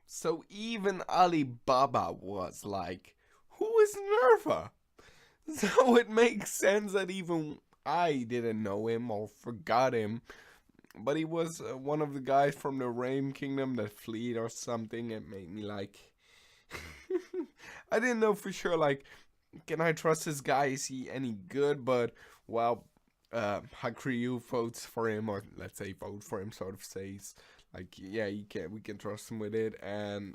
So even Alibaba was like, who is Nerva? So it makes sense that even I didn't know him or forgot him. But he was one of the guys from the Rain Kingdom that fled or something. It made me like. I didn't know for sure, like, can I trust this guy? Is he any good? But, well, Hakuryu votes for him, or let's say vote for him, sort of says, like, yeah, we can trust him with it. And,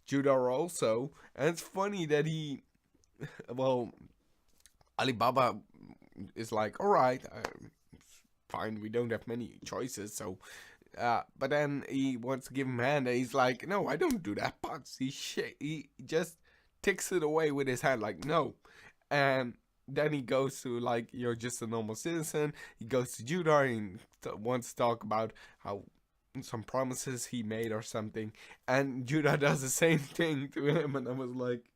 Judah also. And it's funny that well, Alibaba is like, alright, fine, we don't have many choices, so but then he wants to give him a hand, and he's like, "No, I don't do that." But he just takes it away with his hand, like, "No." And then he goes to like, "You're just a normal citizen." He goes to Judah and wants to talk about how some promises he made or something, and Judah does the same thing to him, and I was like,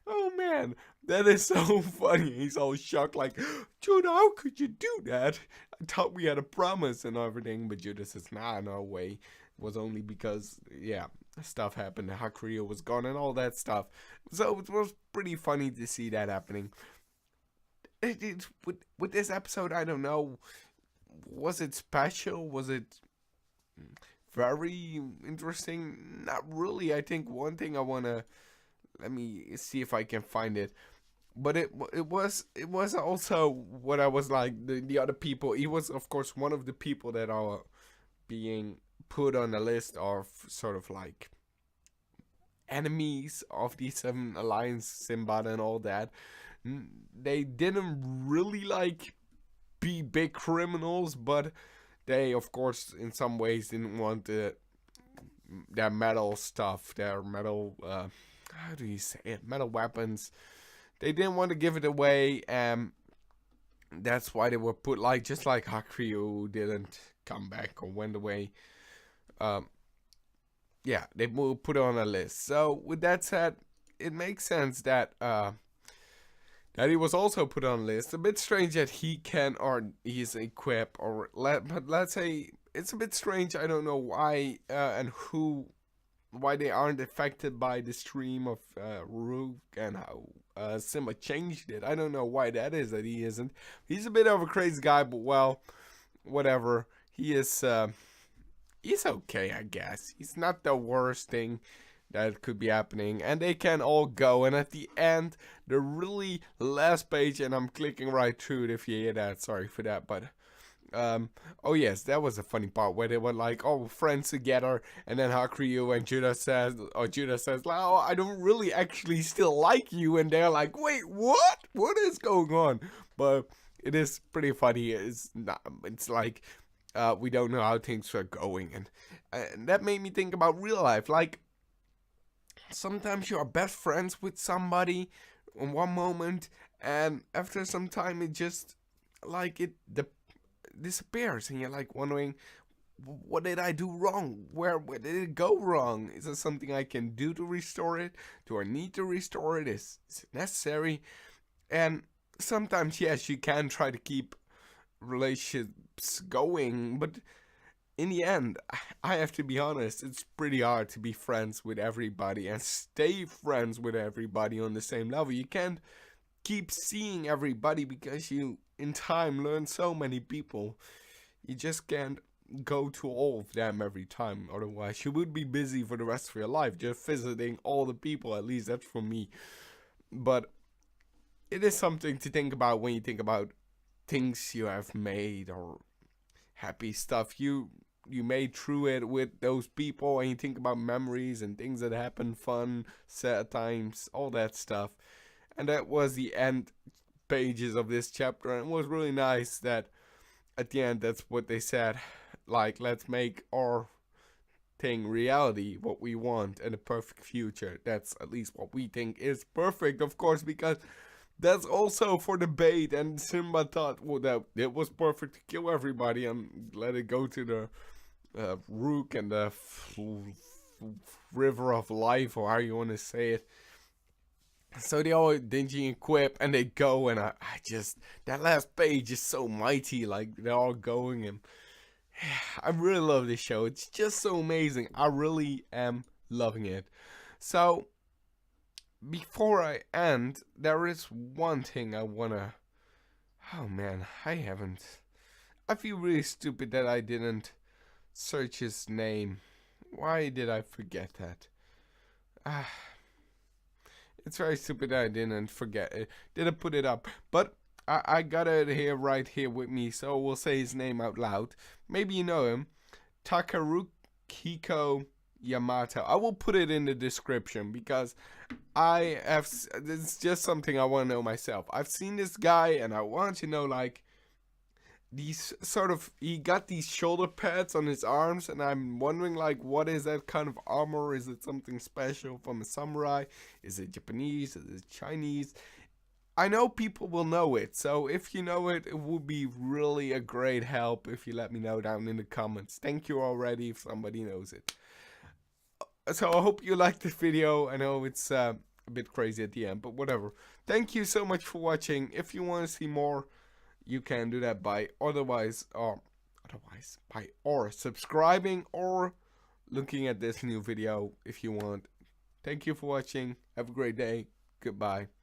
"Oh man, that is so funny." He's all shocked, like, "Judah, how could you do that? I thought we had a promise and everything." But Judah says, "Nah, no way. It was only because, yeah, stuff happened. Hakurio was gone and all that stuff." So it was pretty funny to see that happening. With this episode, I don't know. Was it special? Was it very interesting? Not really. I think one thing I want to, let me see if I can find it. But it was also what I was like, the other people. He was of course one of the people that are being put on the list of sort of like enemies of the Seven Alliance, Simbad and all that. They didn't really like be big criminals, but they of course in some ways didn't want their metal stuff, their metal how do you say it, metal weapons. They didn't want to give it away, and that's why they were put, like, just like Hakuryu didn't come back or went away. Um, yeah, they were put on a list. So with that said, it makes sense that that he was also put on a list. A bit strange that he can, or he's equipped, but let's say it's a bit strange. I don't know why and why they aren't affected by the stream of Rook and how Simba changed it. I don't know why that is that he isn't. He's a bit of a crazy guy, but well, whatever. He's okay, I guess. He's not the worst thing that could be happening, and they can all go. And at the end, the really last page, and I'm clicking right through it if you hear that. Sorry for that, but oh yes, that was a funny part where they were like, "Oh, friends together," and then Hakuryu and Judah says, "Oh, I don't really actually still like you," and they're like, "Wait, what? What is going on?" But it is pretty funny. It's not. It's like we don't know how things are going, and that made me think about real life. Like sometimes you are best friends with somebody in one moment, and after some time, it just like the disappears, and you're like wondering, what did I do wrong? Where did it go wrong? Is there something I can do to restore it? Do I need to restore it? Is it necessary? And sometimes, yes, you can try to keep relationships going, but in the end, I have to be honest, it's pretty hard to be friends with everybody and stay friends with everybody on the same level. You can't keep seeing everybody because you in time learn so many people. You just can't go to all of them every time, otherwise you would be busy for the rest of your life just visiting all the people. At least that's for me. But it is something to think about when you think about things you have made or happy stuff you made through it with those people, and you think about memories and things that happened, fun, sad times, all that stuff. And that was the end pages of this chapter, and it was really nice that at the end that's what they said, like, let's make our thing reality, what we want, and a perfect future. That's at least what we think is perfect, of course, because that's also for debate. And Simba thought, well, that it was perfect to kill everybody and let it go to the Rook and the river of life, or how you want to say it. So they all dingy equip and they go, and I just, that last page is so mighty. Like they're all going, and I really love this show. It's just so amazing. I really am loving it. So, before I end, there is one thing I wanna. Oh man, I haven't. I feel really stupid that I didn't search his name. Why did I forget that? Ah, it's very stupid that I didn't forget it. Didn't put it up. But I got it here right here with me, so we'll say his name out loud. Maybe you know him. Takeruhiko Yamato. I will put it in the description because it's just something I want to know myself. I've seen this guy and I want to know, like, these sort of, he got these shoulder pads on his arms, and I'm wondering, like, what is that kind of armor? Is it something special from a samurai? Is it Japanese? Is it Chinese? I know people will know it, so if you know it, it would be really a great help if you let me know down in the comments. Thank you already if somebody knows it. So I hope you liked this video. I know it's a bit crazy at the end, but whatever. Thank you so much for watching. If you want to see more, you can do that by subscribing or looking at this new video if you want. Thank you for watching. Have a great day. Goodbye.